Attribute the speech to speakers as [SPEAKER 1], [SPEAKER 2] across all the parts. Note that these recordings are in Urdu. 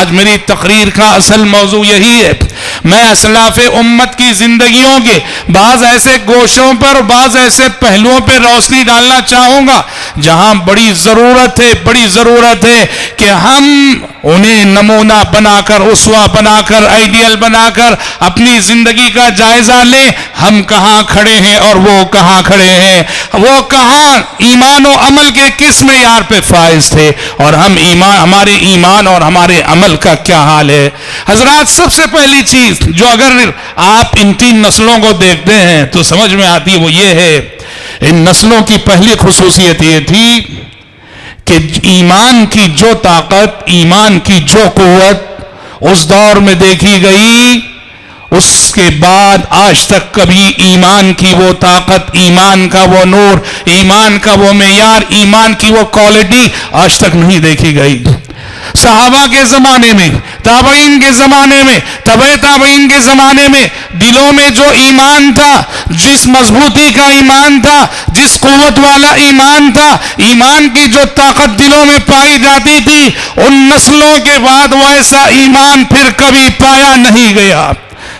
[SPEAKER 1] آج میری تقریر کا اصل موضوع یہی ہے. میں اسلاف امت کی زندگیوں کے بعض ایسے گوشوں پر بعض ایسے پہلوؤں پہ روشنی ڈالنا چاہوں گا جہاں بڑی ضرورت ہے کہ ہم انہیں نمونہ بنا کر، اسوہ بنا کر، آئیڈیل بنا کر اپنی زندگی کا جائزہ لیں. ہم کہاں کھڑے ہیں اور وہ کہاں کھڑے ہیں، وہ کہاں ایمان و عمل کے کس معیار پہ فائز تھے، اور ہمارے ایمان اور ہمارے عمل کا کیا حال ہے. حضرات، سب سے پہلی چیز جو اگر آپ ان 3 نسلوں کو دیکھتے ہیں تو سمجھ میں آتی وہ یہ ہے، ان نسلوں کی پہلی خصوصیت یہ تھی کہ ایمان کی جو طاقت، ایمان کی جو قوت اس دور میں دیکھی گئی، اس کے بعد آج تک کبھی ایمان کی وہ طاقت، ایمان کا وہ نور، ایمان کا وہ معیار، ایمان کی وہ کوالٹی آج تک نہیں دیکھی گئی. صحابہ کے زمانے میں، تابعین کے زمانے میں، تبع تابعین کے زمانے میں دلوں میں جو ایمان تھا، جس مضبوطی کا ایمان تھا، جس قوت والا ایمان تھا، ایمان کی جو طاقت دلوں میں پائی جاتی تھی، ان نسلوں کے بعد ویسا ایمان پھر کبھی پایا نہیں گیا.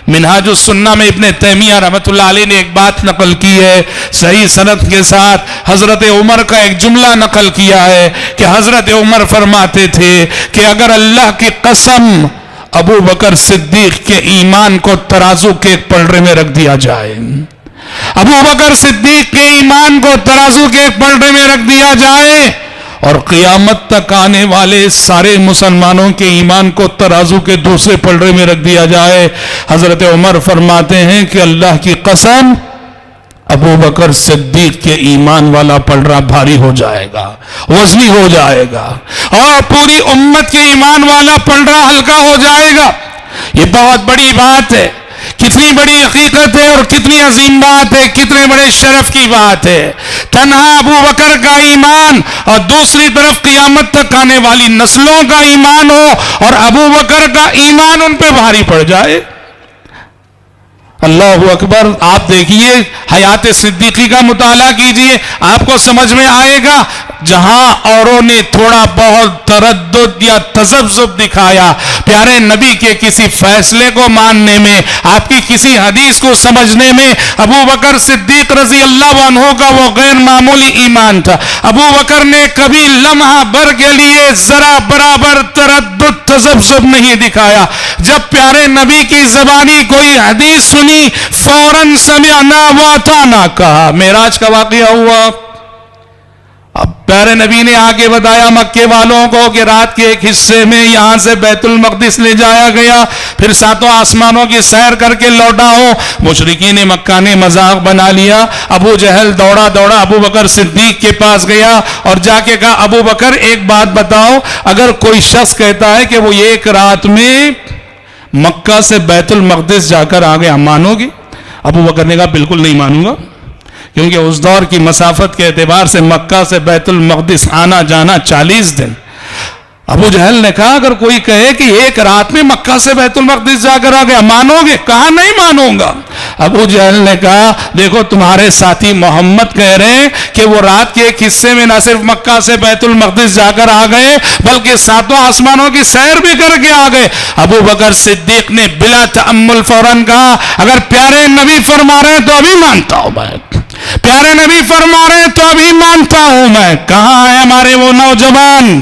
[SPEAKER 1] منہاج السنہ میں ابن تیمیہ رحمۃ اللہ علیہ نے ایک بات نقل کی ہے صحیح سند کے ساتھ. حضرت عمر کا ایک جملہ نقل کیا ہے کہ حضرت عمر فرماتے تھے کہ اگر اللہ کی قسم ابو بکر صدیق کے ایمان کو ترازو کے ایک پلڑے میں رکھ دیا جائے، ابو بکر صدیق کے ایمان کو ترازو کے ایک پلڑے میں رکھ دیا جائے اور قیامت تک آنے والے سارے مسلمانوں کے ایمان کو ترازو کے دوسرے پلڑے میں رکھ دیا جائے، حضرت عمر فرماتے ہیں کہ اللہ کی قسم ابو بکر صدیق کے ایمان والا پلڑا بھاری ہو جائے گا، وزنی ہو جائے گا، اور پوری امت کے ایمان والا پلڑا ہلکا ہو جائے گا. یہ بہت بڑی بات ہے، کتنی بڑی حقیقت ہے اور کتنی عظیم بات ہے، کتنے بڑے شرف کی بات ہے. تنہا ابو بکر کا ایمان اور دوسری طرف قیامت تک آنے والی نسلوں کا ایمان ہو اور ابو بکر کا ایمان ان پہ بھاری پڑ جائے. اللہ اکبر. آپ دیکھیے حیات صدیقی کا مطالعہ کیجئے، آپ کو سمجھ میں آئے گا جہاں اوروں نے تھوڑا بہت تردد یا تذبذب دکھایا پیارے نبی کے کسی فیصلے کو ماننے میں، آپ کی کسی حدیث کو سمجھنے میں، ابو بکر صدیق رضی اللہ عنہ کا وہ غیر معمولی ایمان تھا. ابو بکر نے کبھی لمحہ بھر کے لیے ذرا برابر تردد تذبذب نہیں دکھایا. جب پیارے نبی کی زبانی کوئی حدیث سنی فوراً سمعنا واطعنا کہا. معراج کا واقعہ ہوا، اب پیارے نبی نے آگے بتایا مکے والوں کو کہ رات کے ایک حصے میں یہاں سے بیت المقدس لے جایا گیا، پھر 7 آسمانوں کی سیر کر کے لوٹا ہو. مشرکین مکہ نے مذاق بنا لیا. ابو جہل دوڑا ابو بکر صدیق کے پاس گیا اور جا کے کہا ابو بکر ایک بات بتاؤ، اگر کوئی شخص کہتا ہے کہ وہ ایک رات میں مکہ سے بیت المقدس جا کر آ گیا، مانو گے؟ ابو بکر نے کہا بالکل نہیں مانوں گا، کیونکہ اس دور کی مسافت کے اعتبار سے مکہ سے بیت المقدس آنا جانا 40 دن. ابو جہل نے کہا اگر کوئی کہے کہ ایک رات میں مکہ سے بیت المقدس جا کر آ گیا، مانو گے؟ کہا نہیں مانوں گا. ابو جہل نے کہا دیکھو تمہارے ساتھی محمد کہہ رہے ہیں کہ وہ رات کے ایک حصے میں نہ صرف مکہ سے بیت المقدس جا کر آ گئے بلکہ 7 آسمانوں کی سیر بھی کر کے آ گئے. ابو بکر صدیق نے بلا تأمل فوراً کہا اگر پیارے نبی فرما رہے ہیں تو ابھی مانتا ہوں میں، پیارے نبی فرما رہے ہیں تو ابھی مانتا ہوں میں. کہاں ہے ہمارے وہ نوجوان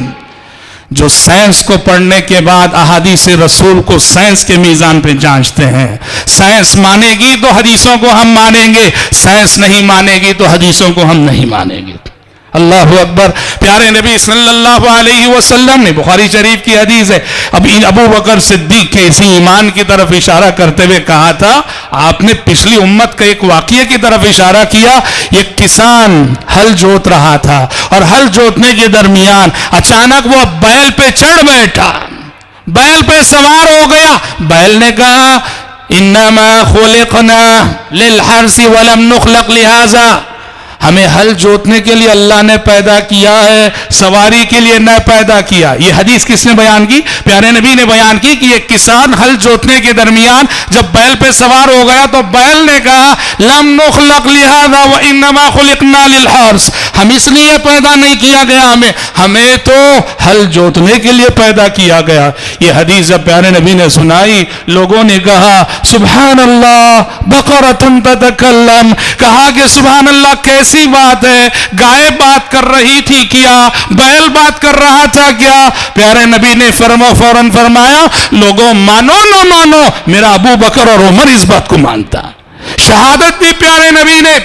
[SPEAKER 1] جو سائنس کو پڑھنے کے بعد احادیث رسول کو سائنس کے میزان پہ جانچتے ہیں؟ سائنس مانے گی تو حدیثوں کو ہم مانیں گے، سائنس نہیں مانے گی تو حدیثوں کو ہم نہیں مانیں گے. اللہ اکبر. پیارے نبی صلی اللہ علیہ وسلم نے، بخاری شریف کی حدیث ہے، اب ابو بکر صدیق کے اسی ایمان کی طرف اشارہ کرتے ہوئے کہا تھا، آپ نے پچھلی امت کا ایک واقعے کی طرف اشارہ کیا. ایک کسان ہل جوت رہا تھا اور ہل جوتنے کے درمیان اچانک وہ بیل پہ چڑھ بیٹھا، بیل پہ سوار ہو گیا. بیل نے کہا انما خلقنا للحرث ولم نخلق لهذا، ہمیں ہل جوتنے کے لیے اللہ نے پیدا کیا ہے، سواری کے لیے نہ پیدا کیا. یہ حدیث کس نے بیان کی؟ پیارے نبی نے بیان کی کہ ایک کسان ہل جوتنے کے درمیان جب بیل پہ سوار ہو گیا تو بیل نے کہا لم نخلق لہذا وانما خلقنا للحرث، ہم اس لیے پیدا نہیں کیا گیا، ہمیں تو ہل جوتنے کے لیے پیدا کیا گیا. یہ حدیث جب پیارے نبی نے سنائی، لوگوں نے کہا سبحان اللہ بقرۃ تتکلم، کہا کہ سبحان اللہ کیسی بات ہے، گائے بات کر رہی تھی کیا، بیل بات کر رہا تھا کیا؟ پیارے نبی نے فوراً فرمایا لوگوں مانو نہ مانو، میرا ابو بکر اور عمر اس بات کو مانتا. شہادت دی پیارے نبی نے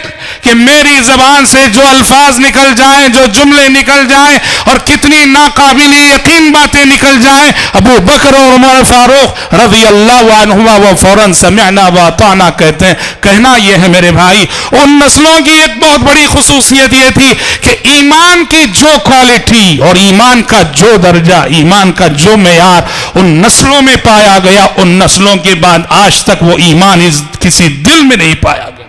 [SPEAKER 1] کہ میری زبان سے جو الفاظ نکل جائیں، جو جملے نکل جائیں اور کتنی ناقابل یقین باتیں نکل جائیں، ابو بکر اور عمر فاروق رضی اللہ عنہما وہ فوراً سمعنا واطعنا کہتے ہیں. کہنا یہ ہے میرے بھائی، ان نسلوں کی ایک بہت بڑی خصوصیت یہ تھی کہ ایمان کی جو کوالٹی اور ایمان کا جو درجہ، ایمان کا جو معیار ان نسلوں میں پایا گیا، ان نسلوں کے بعد آج تک وہ ایمان کسی دل میں نہیں پایا گیا.